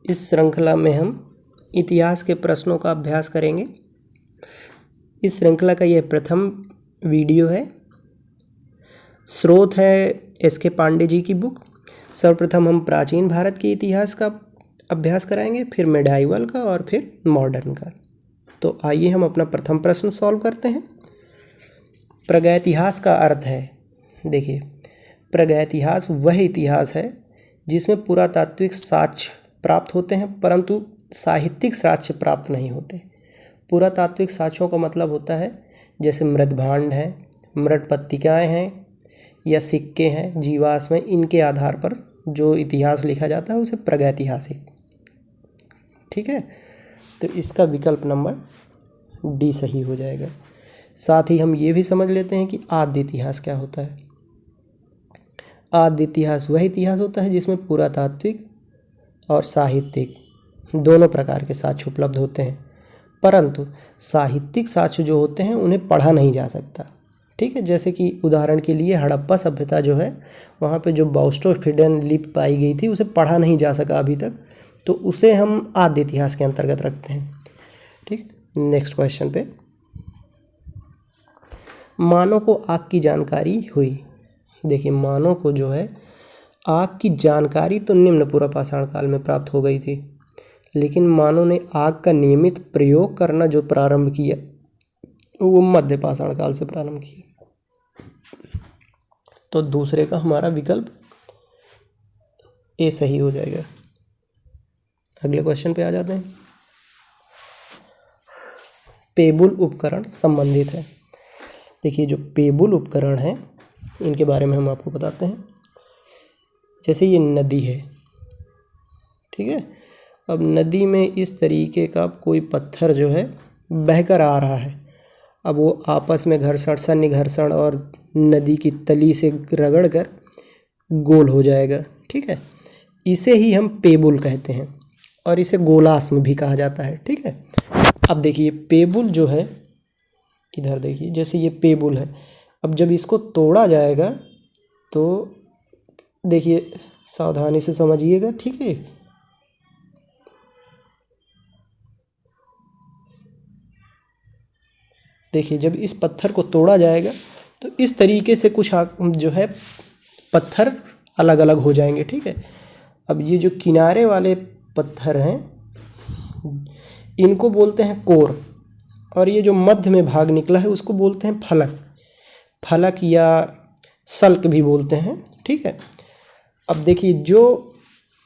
इस श्रृंखला में हम इतिहास के प्रश्नों का अभ्यास करेंगे। इस श्रृंखला का यह प्रथम वीडियो है। स्रोत है एस.के. पांडे जी की बुक। सर्वप्रथम हम प्राचीन भारत के इतिहास का अभ्यास कराएंगे, फिर मेडाइवल का और फिर मॉडर्न का। तो आइए हम अपना प्रथम प्रश्न सॉल्व करते हैं। प्रागैतिहास का अर्थ है, देखिए प्रागैतिहास वह इतिहास है जिसमें पुरातात्विक साक्ष्य प्राप्त होते हैं परंतु साहित्यिक साक्ष्य प्राप्त नहीं होते। पुरातात्विक साक्ष्यों का मतलब होता है जैसे मृदभांड हैं, मृत्पत्रिकाएँ हैं या सिक्के हैं, जीवाश्म हैं, इनके आधार पर जो इतिहास लिखा जाता है उसे प्रागैतिहासिक, ठीक है। तो इसका विकल्प नंबर डी सही हो जाएगा। साथ ही हम ये भी समझ लेते हैं कि आद्य इतिहास क्या होता है। आद्य इतिहास वह इतिहास होता है जिसमें पुरातात्विक और साहित्यिक दोनों प्रकार के साक्ष्य उपलब्ध होते हैं, परंतु साहित्यिक साक्ष्य जो होते हैं उन्हें पढ़ा नहीं जा सकता, ठीक है। जैसे कि उदाहरण के लिए हड़प्पा सभ्यता जो है, वहाँ पे जो बाउस्टोफिडन लिपि पाई गई थी उसे पढ़ा नहीं जा सका अभी तक, तो उसे हम आद्य इतिहास के अंतर्गत रखते हैं, ठीक। नेक्स्ट क्वेश्चन पे, मानव को आग की जानकारी हुई। देखिए मानव को जो है आग की जानकारी तो निम्न पुरापाषाण काल में प्राप्त हो गई थी, लेकिन मानव ने आग का नियमित प्रयोग करना जो प्रारंभ किया वो मध्य पाषाण काल से प्रारंभ किया। तो दूसरे का हमारा विकल्प ए सही हो जाएगा। अगले क्वेश्चन पे आ जाते हैं। पेबुल उपकरण संबंधित है। देखिए जो पेबुल उपकरण हैं इनके बारे में हम आपको बताते हैं। जैसे ये नदी है, ठीक है। अब नदी में इस तरीके का कोई पत्थर जो है बहकर आ रहा है, अब वो आपस में घर्षण, सन्नि घर्षण और नदी की तली से रगड़ कर गोल हो जाएगा, ठीक है। इसे ही हम पेबुल कहते हैं और इसे गोलाश्म भी कहा जाता है, ठीक है। अब देखिए पेबुल जो है, इधर देखिए, जैसे ये पेबुल है, अब जब इसको तोड़ा जाएगा तो देखिए सावधानी से समझिएगा, ठीक है। देखिए जब इस पत्थर को तोड़ा जाएगा तो इस तरीके से कुछ जो है पत्थर अलग अलग हो जाएंगे, ठीक है। अब ये जो किनारे वाले पत्थर हैं इनको बोलते हैं कोर, और ये जो मध्य में भाग निकला है उसको बोलते हैं फलक, फलक या सल्क भी बोलते हैं, ठीक है। अब देखिए जो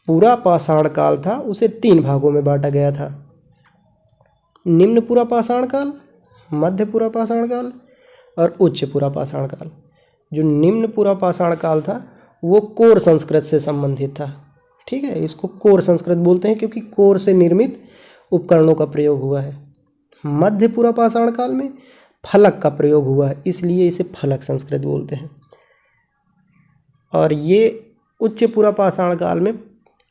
पूरा पाषाण काल था उसे 3 भागों में बांटा गया था, निम्न पूरा पाषाण काल, मध्य पूरा पाषाण काल और उच्च पूरा पाषाण काल। जो निम्न पूरा पाषाण काल था वो कोर संस्कृत से संबंधित था, ठीक है। इसको कोर संस्कृत बोलते हैं क्योंकि कोर से निर्मित उपकरणों का प्रयोग हुआ है। मध्य पूरा पाषाण काल में फलक का प्रयोग हुआ है, इसलिए इसे फलक संस्कृत बोलते हैं। और ये उच्च पूरा पाषाण काल में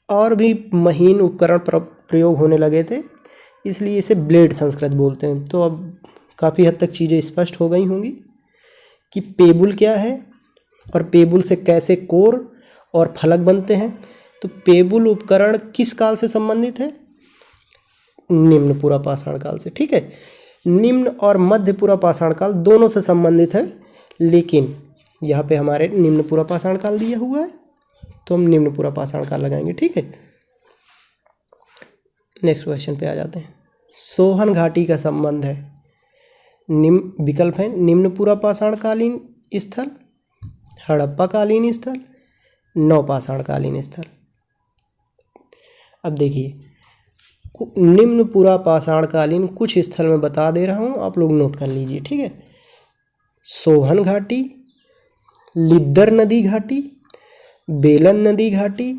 और भी महीन उपकरण प्रयोग होने लगे थे, इसलिए इसे ब्लेड संस्कृत बोलते हैं। तो अब काफ़ी हद तक चीज़ें स्पष्ट हो गई होंगी कि पेबुल क्या है और पेबुल से कैसे कोर और फलक बनते हैं। तो पेबुल उपकरण किस काल से संबंधित है? निम्न पूरा पाषाण काल से, ठीक है। निम्न और मध्य पूरा पाषाण काल दोनों से संबंधित है, लेकिन यहाँ पे हमारे निम्न पूरा पाषाण काल दिया हुआ है तो हम निम्न पूरा पाषाण काल लगाएंगे, ठीक है। नेक्स्ट क्वेश्चन पे आ जाते हैं। सोहन घाटी का संबंध है, निम्न विकल्प है निम्न पूरा पाषाण कालीन स्थल, हड़प्पा कालीन स्थल, नवपाषाण कालीन स्थल। अब देखिए निम्न पूरा पाषाण कालीन कुछ स्थल में बता दे रहा हूँ, आप लोग नोट कर लीजिए, ठीक है। सोहन घाटी, लिद्दर नदी घाटी, बेलन नदी घाटी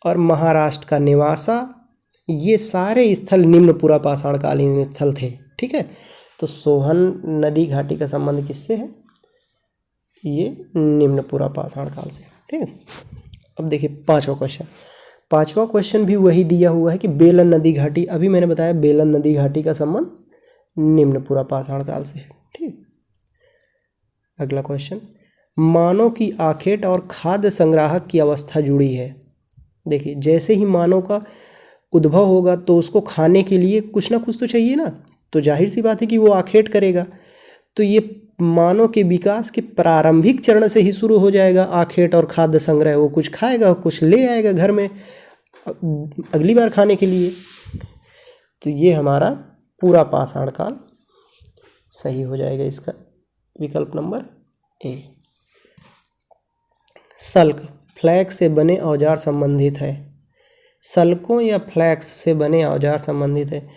और महाराष्ट्र का नेवासा, ये सारे स्थल निम्न पूरा पाषाण कालीन स्थल थे, ठीक है। तो सोहन नदी घाटी का संबंध किससे है? ये निम्न पूरा पाषाण काल से, ठीक है। अब देखिए पांचवा क्वेश्चन भी वही दिया हुआ है कि बेलन नदी घाटी, अभी मैंने बताया बेलन नदी घाटी का संबंध निम्न पूरा पाषाण काल से है, ठीक। अगला क्वेश्चन, मानव की आखेट और खाद्य संग्राहक की अवस्था जुड़ी है। देखिए जैसे ही मानव का उद्भव होगा तो उसको खाने के लिए कुछ ना कुछ तो चाहिए ना, तो जाहिर सी बात है कि वो आखेट करेगा। तो ये मानव के विकास के प्रारंभिक चरण से ही शुरू हो जाएगा आखेट और खाद्य संग्रह। वो कुछ खाएगा, कुछ ले आएगा घर में अगली बार खाने के लिए। तो ये हमारा पूरा पाषाण काल सही हो जाएगा, इसका विकल्प नंबर ए। सल्क फ्लैक्स से बने औजार संबंधित है। सल्कों या फ्लैक्स से बने औजार संबंधित है।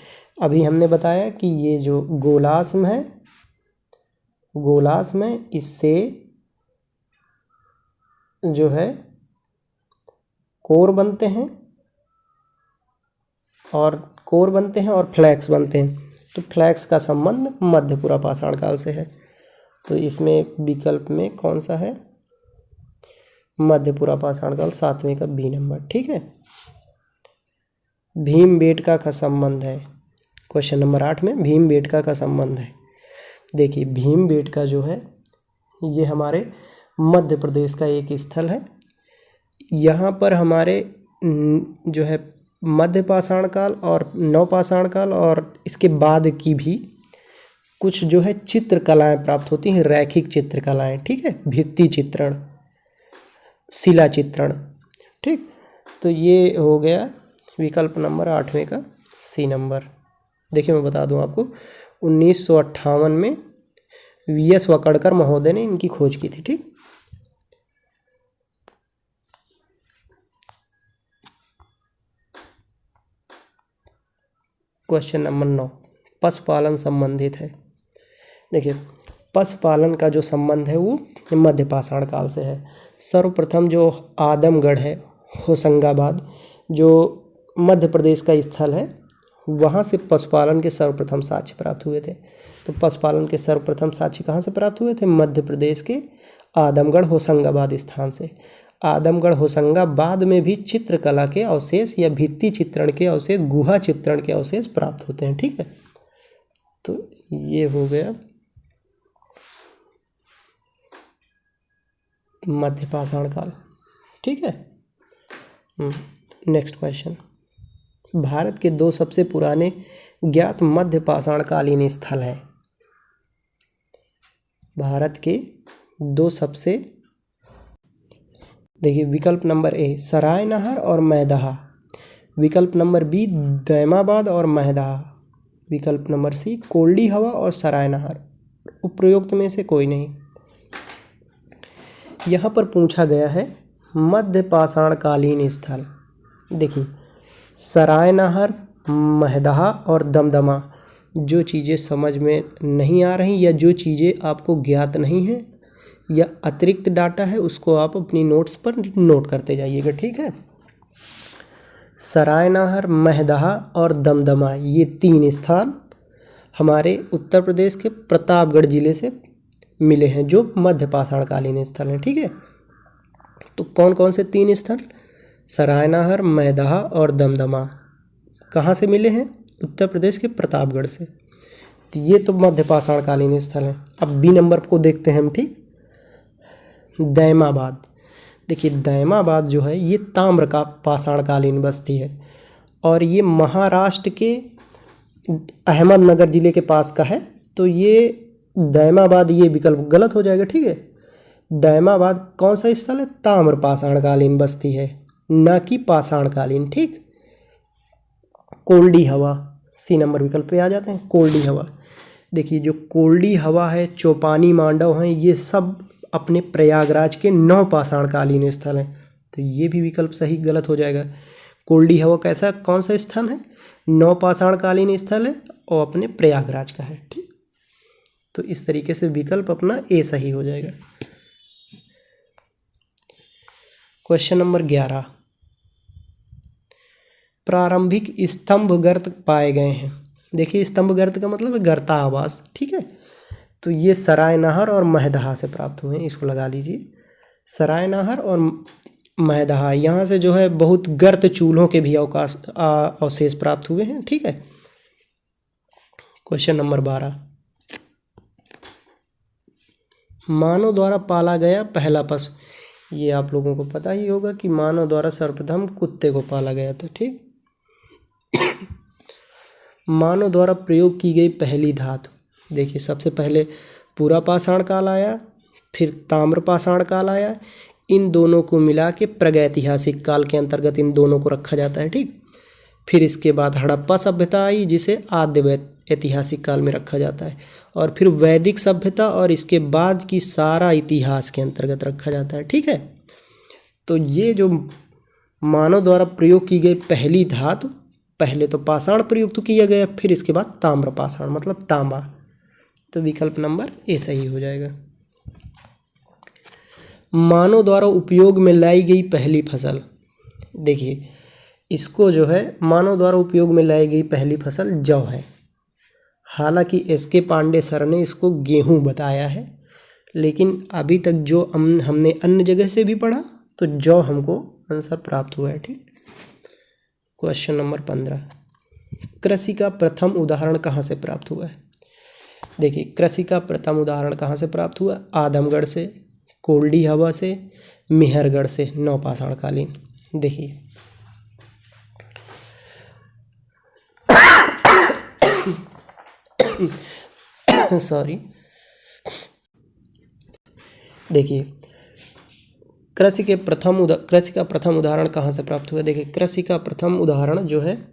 अभी हमने बताया कि ये जो गोलाश्म है, गोलाश्म है, इससे जो है कोर बनते हैं और फ्लैक्स बनते हैं। तो फ्लैक्स का संबंध मध्यपुरा पाषाण काल से है। तो इसमें विकल्प में कौन सा है? मध्यपुरा पाषाण काल, 7वें का बी नंबर। ठीक है। भीमबेटका का संबंध है। क्वेश्चन नंबर 8 में भीमबेटका का संबंध है। देखिए भीमबेटका जो है ये हमारे मध्य प्रदेश का एक स्थल है। यहाँ पर हमारे जो है मध्य पाषाण काल और नवपाषाण काल और इसके बाद की भी कुछ जो है चित्रकलाएं प्राप्त होती हैं, रैखिक चित्रकलाएं। ठीक है, भित्ति चित्रण, शिला चित्रण। ठीक, तो ये हो गया विकल्प नंबर 8वें का सी नंबर। देखिए मैं बता दूं आपको, 1958 में वी.एस. वकड़कर महोदय ने इनकी खोज की थी। ठीक, क्वेश्चन नंबर 9 पशुपालन संबंधित है। देखिए पशुपालन का जो संबंध है वो मध्य पाषाण काल से है। सर्वप्रथम जो आदमगढ़ है, होशंगाबाद, जो मध्य प्रदेश का स्थल है, वहाँ से पशुपालन के सर्वप्रथम साक्ष्य प्राप्त हुए थे। तो पशुपालन के सर्वप्रथम साक्ष्य कहाँ से प्राप्त हुए थे? मध्य प्रदेश के आदमगढ़ होशंगाबाद स्थान से। आदमगढ़ होशंगाबाद में भी चित्रकला के अवशेष या भित्ति चित्रण के अवशेष, गुहा चित्रण के अवशेष प्राप्त होते हैं। ठीक है, तो ये हो गया मध्य पाषाण काल। ठीक है। नेक्स्ट क्वेश्चन, भारत के 2 सबसे पुराने ज्ञात मध्य पाषाण कालीन स्थल है। भारत के 2 सबसे, देखिए विकल्प नंबर ए सरायनहर और मैदहा, विकल्प नंबर बी दैमाबाद और मैदहा, विकल्प नंबर सी कोल्डी हवा और सरायनहर। उपरोक्त में से कोई नहीं। यहाँ पर पूछा गया है मध्य पाषाण कालीन स्थल। देखिए सरायनहर, मैदहा और दमदमा, जो चीज़ें समझ में नहीं आ रही या जो चीज़ें आपको ज्ञात नहीं हैं या अतिरिक्त डाटा है, उसको आप अपनी नोट्स पर नोट करते जाइएगा। ठीक है। सरायनहर, मैदहा और दमदमा, ये 3 स्थान हमारे उत्तर प्रदेश के प्रतापगढ़ जिले से मिले हैं, जो मध्य पाषाण कालीन स्थल हैं। ठीक है, तो कौन कौन से 3 स्थल? सरायनहर, मैदहा और दमदमा कहाँ से मिले हैं? उत्तर प्रदेश के प्रतापगढ़ से। तो ये तो मध्य पाषाण कालीन स्थल हैं। अब बी नंबर को देखते हैं हम। ठीक, दैमाबाद। देखिए दैमाबाद जो है ये ताम्र का पाषाण कालीन बस्ती है और ये महाराष्ट्र के अहमदनगर जिले के पास का है। तो ये दैमाबाद, ये विकल्प गलत हो जाएगा। ठीक है, दैमाबाद कौन सा स्थल है? ताम्र पाषाण कालीन बस्ती है, ना कि पाषाण कालीन। ठीक, कोल्डी हवा, सी नंबर विकल्प पे आ जाते हैं। कोल्डी हवा, देखिए जो कोल्डी हवा है, चौपानी मांडव हैं, ये सब अपने प्रयागराज के 9 पाषाण कालीन स्थल हैं। तो ये भी विकल्प सही गलत हो जाएगा। कोल्डी हवा कैसा, कौन सा स्थान है? 9 पाषाण कालीन स्थल है और अपने प्रयागराज का है। ठीक, तो इस तरीके से विकल्प अपना ए सही हो जाएगा। क्वेश्चन नंबर 11, प्रारंभिक स्तंभ गर्त पाए गए हैं। देखिए स्तंभ गर्त का मतलब है गर्ता आवास। ठीक है, तो ये सरायनहर और मैदहा से प्राप्त हुए हैं, इसको लगा लीजिए। सरायनहर और मैदहा, यहाँ से जो है बहुत गर्त चूल्हों के भी अवशेष प्राप्त हुए हैं। ठीक है। क्वेश्चन नंबर 12, मानव द्वारा पाला गया पहला पशु। ये आप लोगों को पता ही होगा कि मानव द्वारा सर्वप्रथम कुत्ते को पाला गया था। ठीक, मानव द्वारा प्रयोग की गई पहली धातु। देखिए सबसे पहले पूरा पाषाण काल आया, फिर ताम्र पाषाण काल आया। इन दोनों को मिला के प्रागैतिहासिक काल के अंतर्गत इन दोनों को रखा जाता है, ठीक। फिर इसके बाद हड़प्पा सभ्यता आई, जिसे आद्य ऐतिहासिक काल में रखा जाता है। और फिर वैदिक सभ्यता और इसके बाद की सारा इतिहास के अंतर्गत रखा जाता है, ठीक है। तो ये जो मानव द्वारा प्रयोग की गई पहली धातु, पहले तो पाषाण प्रयुक्त किया गया, फिर इसके बाद ताम्र पाषाण मतलब तांबा। तो विकल्प नंबर ए सही हो जाएगा। मानव द्वारा उपयोग में लाई गई पहली फसल। देखिए इसको जो है मानव द्वारा उपयोग में लाई गई पहली फसल जौ है। हालांकि एस.के. पांडे सर ने इसको गेहूं बताया है, लेकिन अभी तक जो हमने अन्य जगह से भी पढ़ा तो जौ हमको आंसर प्राप्त हुआ है, ठीक। क्वेश्चन नंबर 15, कृषि का प्रथम उदाहरण कहाँ से प्राप्त हुआ है। देखिए कृषि का प्रथम उदाहरण कहाँ से प्राप्त हुआ, आदमगढ़ से, कोल्डी हवा से, मेहरगढ़ से, नवपाषाण कालीन। देखिए सॉरी, देखिए कृषि का प्रथम उदाहरण कहाँ से प्राप्त हुआ। देखिए कृषि का प्रथम उदाहरण जो है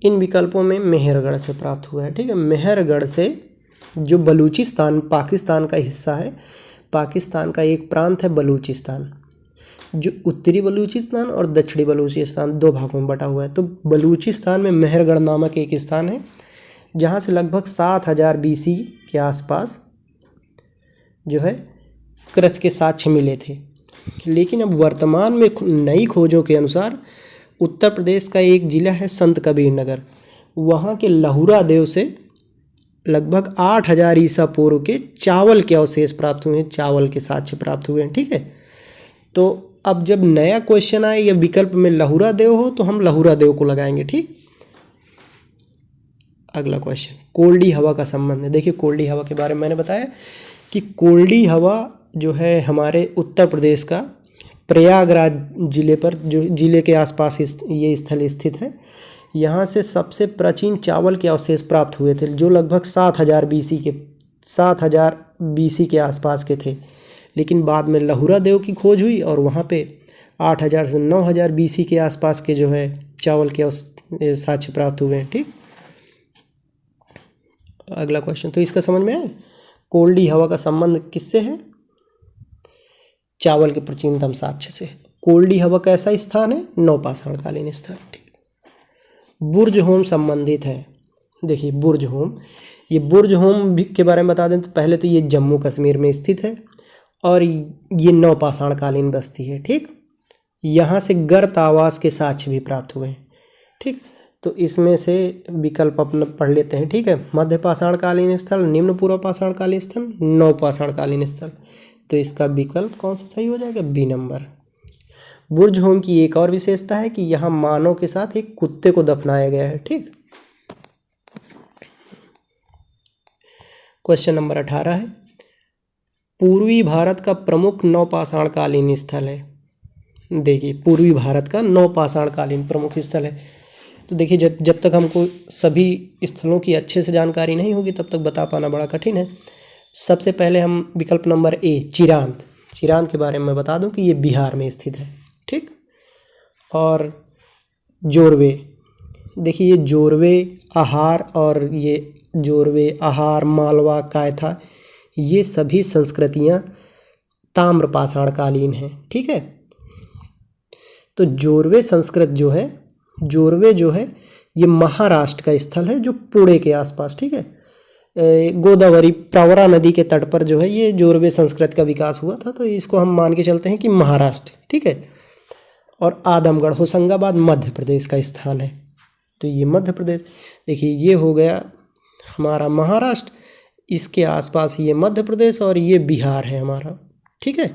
इन विकल्पों में मेहरगढ़ से प्राप्त हुआ है, ठीक है। मेहरगढ़ से, जो बलूचिस्तान पाकिस्तान का हिस्सा है, पाकिस्तान का एक प्रांत है बलूचिस्तान, जो उत्तरी बलूचिस्तान और दक्षिणी बलूचिस्तान दो भागों में बटा हुआ है। तो बलूचिस्तान में मेहरगढ़ नामक एक स्थान है, जहाँ से लगभग 7000 BC के आसपास जो है कृषि के साक्ष्य मिले थे। लेकिन अब वर्तमान में नई खोजों के अनुसार उत्तर प्रदेश का एक जिला है संत कबीर नगर, वहाँ के लहुरा देव से लगभग 8000 ईसा पूर्व के चावल के अवशेष प्राप्त हुए हैं, चावल के साक्ष्य प्राप्त हुए हैं, ठीक है। तो अब जब नया क्वेश्चन आए या विकल्प में लहुरा देव हो तो हम लहुरा देव को लगाएंगे, ठीक। अगला क्वेश्चन, कोल्डी हवा का संबंध है। देखिए कोल्डी हवा के बारे में मैंने बताया कि कोल्डी हवा जो है हमारे उत्तर प्रदेश का प्रयागराज जिले पर, जो जिले के आसपास ये स्थल स्थित है। यहाँ से सबसे प्राचीन चावल के अवशेष प्राप्त हुए थे, जो लगभग 7000 BC के आसपास के थे। लेकिन बाद में लहुरा देव की खोज हुई और वहाँ पे 8000 से 9000 BC के आसपास के जो है चावल के साक्ष्य प्राप्त हुए हैं, ठीक। अगला क्वेश्चन, तो इसका समझ में आया, कोल्डी हवा का संबंध किससे है, चावल के प्राचीनतम साक्ष्य से। कोल्डी हवा कैसा स्थान है, नवपाषाण कालीन स्थान, ठीक। बुर्ज होम संबंधित है। देखिए बुर्ज होम, ये बुर्ज होम के बारे में बता दें तो पहले तो ये जम्मू कश्मीर में स्थित है और ये नवपाषाण कालीन बस्ती है, ठीक। यहाँ से गर्त आवास के साक्ष्य भी प्राप्त हुए हैं, ठीक। तो इसमें से विकल्प अपना पढ़ लेते हैं, ठीक है। मध्य पाषाण कालीन स्थल, निम्न पूर्व पाषाण कालीन स्थल, नवपाषाण कालीन स्थल। तो इसका विकल्प कौन सा सही हो जाएगा, बी नंबर। बुर्ज होम की एक और विशेषता है कि यहाँ मानव के साथ एक कुत्ते को दफनाया गया है, ठीक। क्वेश्चन नंबर 18 है, पूर्वी भारत का प्रमुख नवपाषाण कालीन स्थल है। देखिए पूर्वी भारत का नवपाषाण कालीन प्रमुख स्थल है। तो देखिए जब तक हमको सभी स्थलों की अच्छे से जानकारी नहीं होगी तब तक बता पाना बड़ा कठिन है। सबसे पहले हम विकल्प नंबर ए, चिरांद के बारे में बता दूं कि ये बिहार में स्थित है, ठीक। और जोरवे, देखिए ये जोरवे आहार, मालवा, कायथा, ये सभी संस्कृतियां ताम्रपाषाण कालीन हैं, ठीक है। तो जोरवे संस्कृत जो है ये महाराष्ट्र का स्थल है, जो पुणे के आसपास, ठीक है। गोदावरी प्रवरा नदी के तट पर जो है ये जोरवे संस्कृत का विकास हुआ था, तो इसको हम मान के चलते हैं कि महाराष्ट्र, ठीक है। और आदमगढ़ होशंगाबाद मध्य प्रदेश का स्थान है, तो ये मध्य प्रदेश। देखिए ये हो गया हमारा महाराष्ट्र, इसके आसपास ये मध्य प्रदेश और ये बिहार है हमारा, ठीक है।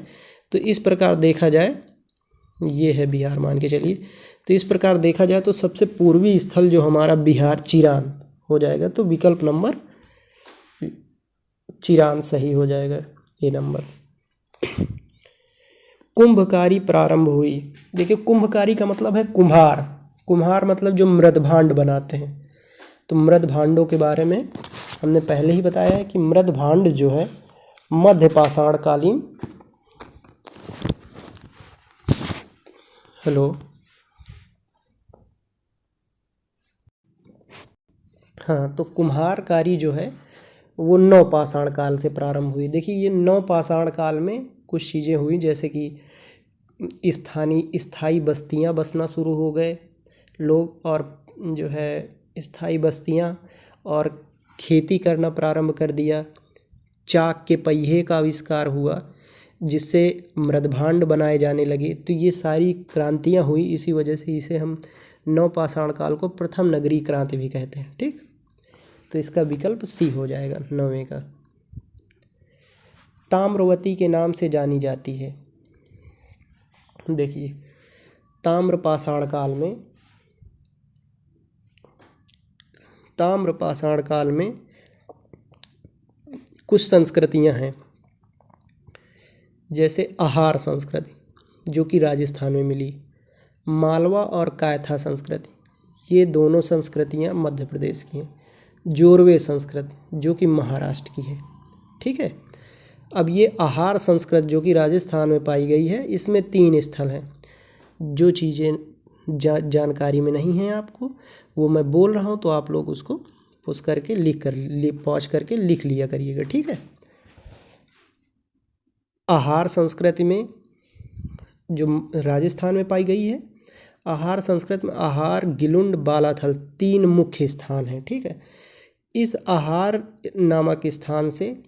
तो इस प्रकार देखा जाए, ये है बिहार मान के चलिए। तो इस प्रकार देखा जाए तो सबसे पूर्वी स्थल जो हमारा बिहार चिरांद हो जाएगा। तो विकल्प नंबर चिरांद सही हो जाएगा, ए नंबर। कुंभकारी प्रारंभ हुई। देखिए कुंभकारी का मतलब है कुम्हार, कुम्हार मतलब जो मृद भांड बनाते हैं। तो मृद भांडों के बारे में हमने पहले ही बताया है कि मृद भांड जो है मध्य पाषाणकालीन, हेलो, हाँ, तो कुम्हारकारी जो है वो नवपाषाण काल से प्रारंभ हुई। देखिए ये नवपाषाण काल में कुछ चीज़ें हुई, जैसे कि स्थायी बस्तियां बसना शुरू हो गए लोग, और जो है स्थायी बस्तियां, और खेती करना प्रारंभ कर दिया। चाक के पहिए का आविष्कार हुआ जिससे मृदभांड बनाए जाने लगे। तो ये सारी क्रांतियां हुई, इसी वजह से इसे हम नवपाषाण काल को प्रथम नगरीय क्रांति भी कहते हैं। ठीक, तो इसका विकल्प सी हो जाएगा 9वें का। ताम्रवती के नाम से जानी जाती है। देखिए ताम्रपाषाण काल में कुछ संस्कृतियां हैं, जैसे आहार संस्कृति जो कि राजस्थान में मिली, मालवा और कायथा संस्कृति ये दोनों संस्कृतियां मध्य प्रदेश की हैं, जोरवे संस्कृति जो कि महाराष्ट्र की है। ठीक है, अब ये आहार संस्कृति जो कि राजस्थान में पाई गई है, इसमें 3 स्थल हैं। जो चीज़ें जानकारी में नहीं है आपको वो मैं बोल रहा हूँ, तो आप लोग उसको पॉज करके लिख लिया करिएगा। ठीक है, आहार संस्कृति में जो राजस्थान में पाई गई है, आहार संस्कृति में आहार, गिलुंड, बालाथल 3 मुख्य स्थान हैं। ठीक है, इस आहार नामक स्थान से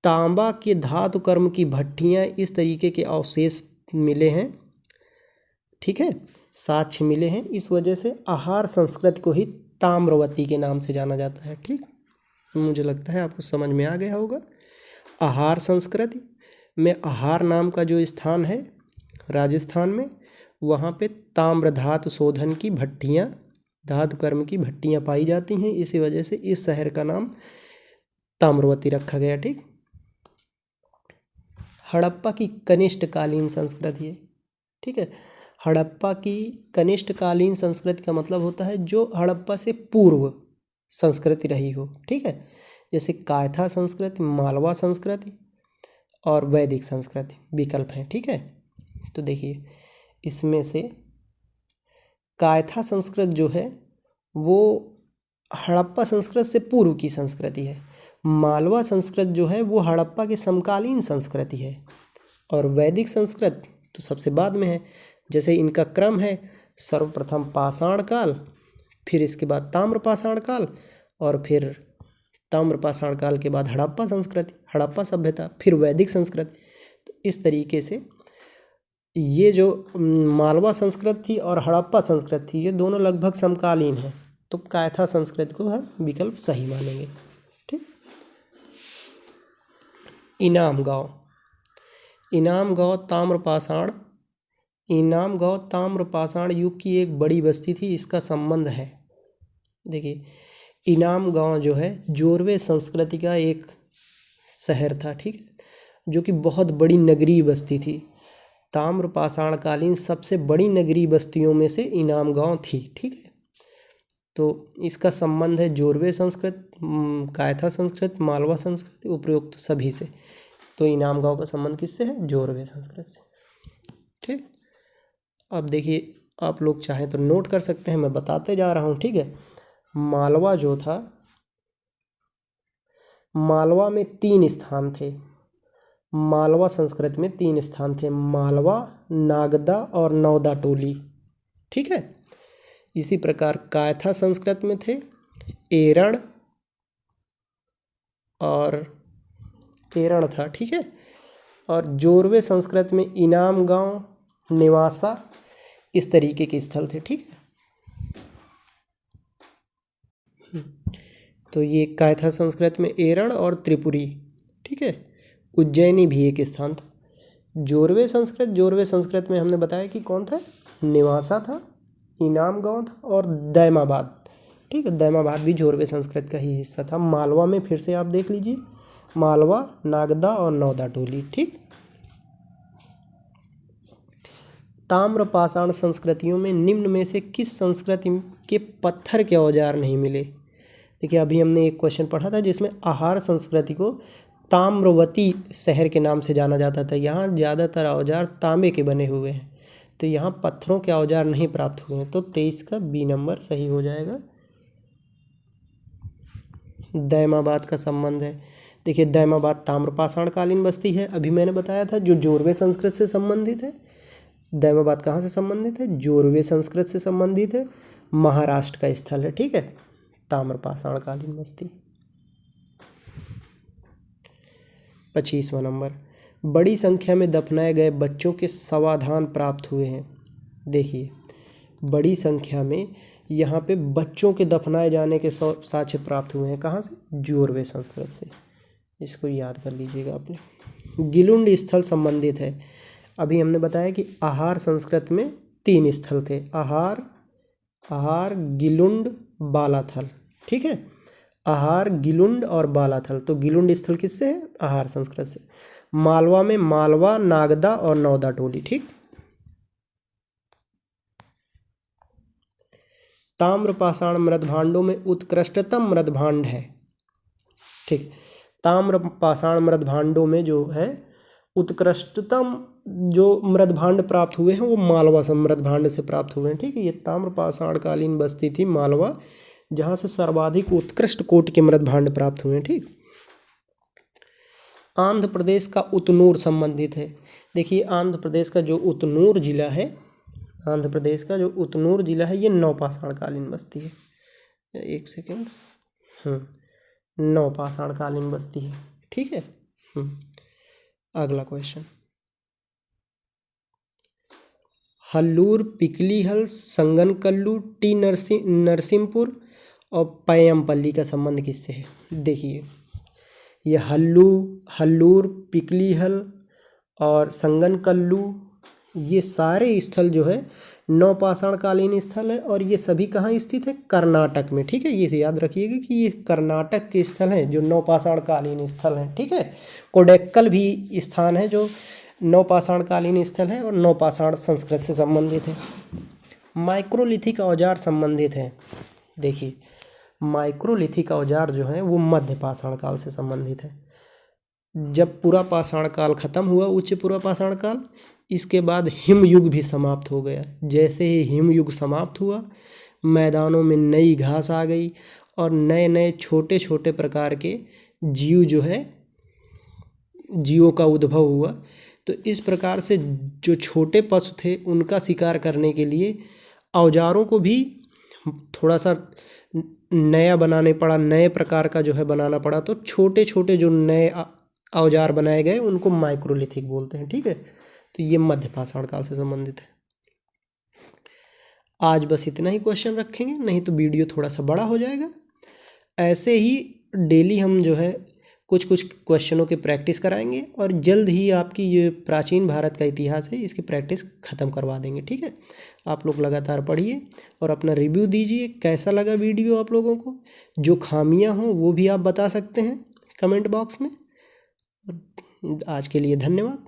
तांबा के धातु कर्म की भट्टियां, इस तरीके के अवशेष मिले हैं। ठीक है, साक्ष्य मिले हैं, इस वजह से आहार संस्कृति को ही ताम्रवती के नाम से जाना जाता है। ठीक, मुझे लगता है आपको समझ में आ गया होगा। आहार संस्कृति में आहार नाम का जो स्थान है राजस्थान में, वहाँ पे ताम्र धातु शोधन की भट्टियाँ, धातु कर्म की भट्टियाँ पाई जाती हैं, इसी वजह से इस शहर का नाम ताम्रवती रखा गया। ठीक, हड़प्पा की कनिष्ठकालीन संस्कृति है। ठीक है, हड़प्पा की कनिष्ठकालीन संस्कृति का मतलब होता है जो हड़प्पा से पूर्व संस्कृति रही हो। ठीक है, जैसे कायथा संस्कृति, मालवा संस्कृति और वैदिक संस्कृति विकल्प हैं। ठीक है, तो देखिए इसमें से कायथा संस्कृति जो है वो हड़प्पा संस्कृति से पूर्व की संस्कृति है। मालवा संस्कृति जो है वो हड़प्पा के समकालीन संस्कृति है, और वैदिक संस्कृति तो सबसे बाद में है। जैसे इनका क्रम है, सर्वप्रथम पाषाण काल, फिर इसके बाद ताम्रपाषाण काल, और फिर ताम्रपाषाण काल के बाद हड़प्पा संस्कृति, हड़प्पा सभ्यता, फिर वैदिक संस्कृति। तो इस तरीके से ये जो मालवा संस्कृति थी और हड़प्पा संस्कृति थी, ये दोनों लगभग समकालीन हैं। तो कायथा संस्कृति को हम विकल्प सही मानेंगे। ठीक, इनाम गांव ताम्रपाषाण युग की एक बड़ी बस्ती थी, इसका संबंध है। देखिए इनाम गांव जो है जोरवे संस्कृति का एक शहर था। ठीक है, जो कि बहुत बड़ी नगरीय बस्ती थी। ताम्रपाषाण कालीन सबसे बड़ी नगरीय बस्तियों में से इनाम गांव थी। ठीक है, तो इसका संबंध है जोरवे संस्कृति, कायथा संस्कृति, मालवा संस्कृति, उपरोक्त सभी से। तो इनाम गांव का संबंध किससे है? जोरवे संस्कृति से। ठीक, अब देखिए आप लोग चाहें तो नोट कर सकते हैं, मैं बताते जा रहा हूँ। ठीक है, मालवा जो था, मालवा में 3 स्थान थे। मालवा संस्कृति में 3 स्थान थे, मालवा, नागदा और नौदा टोली। ठीक है, इसी प्रकार कायथा संस्कृति में थे एरण था। ठीक है, और जोरवे संस्कृति में इनाम गांव, निवासा, इस तरीके के स्थल थे। ठीक है, तो ये कायथा संस्कृति में एरण और त्रिपुरी। ठीक है, उज्जैनी भी एक स्थान था। जोरवे संस्कृत में हमने बताया कि कौन था? निवासा था, इनाम गांव था और दैमाबाद। ठीक है, दैमाबाद भी जोरवे संस्कृत का ही हिस्सा था। मालवा में फिर से आप देख लीजिए, मालवा, नागदा और नौदा टोली। ठीक, ताम्र पाषाण संस्कृतियों में निम्न में से किस संस्कृति के पत्थर के औजार नहीं मिले? देखिए अभी हमने एक क्वेश्चन पढ़ा था जिसमें आहार संस्कृति को ताम्रवती शहर के नाम से जाना जाता था। यहाँ ज़्यादातर औजार तांबे के बने हुए हैं, तो यहाँ पत्थरों के औजार नहीं प्राप्त हुए हैं, तो 23 का बी नंबर सही हो जाएगा। दैमाबाद का संबंध है। देखिए दैमाबाद ताम्रपाषाण कालीन बस्ती है, अभी मैंने बताया था, जो जोरवे संस्कृत से संबंधित है। दैमाबाद कहाँ से संबंधित है? जोरवे संस्कृत से संबंधित है, महाराष्ट्र का स्थल है, ठीक है। ताम्रपाषाण कालीन बस्ती। 25वां नंबर, बड़ी संख्या में दफनाए गए बच्चों के समाधान प्राप्त हुए हैं। देखिए बड़ी संख्या में यहाँ पे बच्चों के दफनाए जाने के साक्ष्य प्राप्त हुए हैं। कहाँ से? जोरवे संस्कृत से। इसको याद कर लीजिएगा आपने। गिलुंड स्थल संबंधित है। अभी हमने बताया कि आहार संस्कृत में 3 स्थल थे, आहार गिलुंड बालाथल, ठीक है। आहार गिलुंड और बालाथल। तो गिलुंड स्थल किससे है? आहार संस्कृत से। मालवा में मालवा, नागदा और नौदा टोली, ठीक। ताम्रपाषाण मृदभांडों में उत्कृष्टतम मृदभांड है, ठीक। ताम्रपाषाण मृदभांडों में जो है उत्कृष्टतम जो मृदभांड प्राप्त हुए हैं वो मालवा मृदभांड से प्राप्त हुए हैं, ठीक है। ये ताम्रपाषाण कालीन बस्ती थी मालवा, जहाँ से सर्वाधिक उत्कृष्ट कोटि के मृदभांड प्राप्त हुए हैं, ठीक। आंध्र प्रदेश का उतनूर संबंधित है। देखिए आंध्र प्रदेश का जो उतनूर जिला है, आंध्र प्रदेश का जो उतनूर जिला है, ये नवपाषाण कालीन बस्ती है। एक सेकेंड, नवपाषाण कालीन बस्ती है, ठीक है। अगला क्वेश्चन, हल्लूर, पिकलीहल, संगनकल्लू, टी नरसिंहपुर और पय्यमपल्ली का संबंध किससे है? देखिए ये हल्लूर, पिकलीहल और संगनकल्लू, ये सारे स्थल जो है नवपाषाण कालीन स्थल है, और ये सभी कहाँ स्थित है? कर्नाटक में, ठीक है। ये याद रखिएगा कि ये कर्नाटक के स्थल हैं जो नवपाषाण कालीन स्थल हैं, ठीक है। कोडेक्कल भी स्थान है जो नवपाषाण कालीन स्थल है और नवपाषाण संस्कृत से संबंधित है। माइक्रोलिथिक औजार संबंधित है। देखिए माइक्रोलिथिक औजार जो है वो मध्य पाषाण काल से संबंधित है। जब पूरा पाषाण काल खत्म हुआ, उच्च पूरा पाषाण काल, इसके बाद हिमयुग भी समाप्त हो गया। जैसे ही हिमयुग समाप्त हुआ, मैदानों में नई घास आ गई और नए नए छोटे छोटे प्रकार के जीव जो है, जीवों का उद्भव हुआ। तो इस प्रकार से जो छोटे पशु थे उनका शिकार करने के लिए औजारों को भी थोड़ा सा नया बनाने पड़ा, नए प्रकार का जो है बनाना पड़ा। तो छोटे छोटे जो नए औजार बनाए गए उनको माइक्रोलिथिक बोलते हैं, ठीक है। तो ये मध्य पाषाण काल से संबंधित है। आज बस इतना ही क्वेश्चन रखेंगे, नहीं तो वीडियो थोड़ा सा बड़ा हो जाएगा। ऐसे ही डेली हम जो है कुछ कुछ क्वेश्चनों की प्रैक्टिस कराएंगे, और जल्द ही आपकी ये प्राचीन भारत का इतिहास है इसकी प्रैक्टिस ख़त्म करवा देंगे, ठीक है। आप लोग लगातार पढ़िए और अपना रिव्यू दीजिए, कैसा लगा वीडियो आप लोगों को। जो खामियां हों वो भी आप बता सकते हैं कमेंट बॉक्स में। आज के लिए धन्यवाद।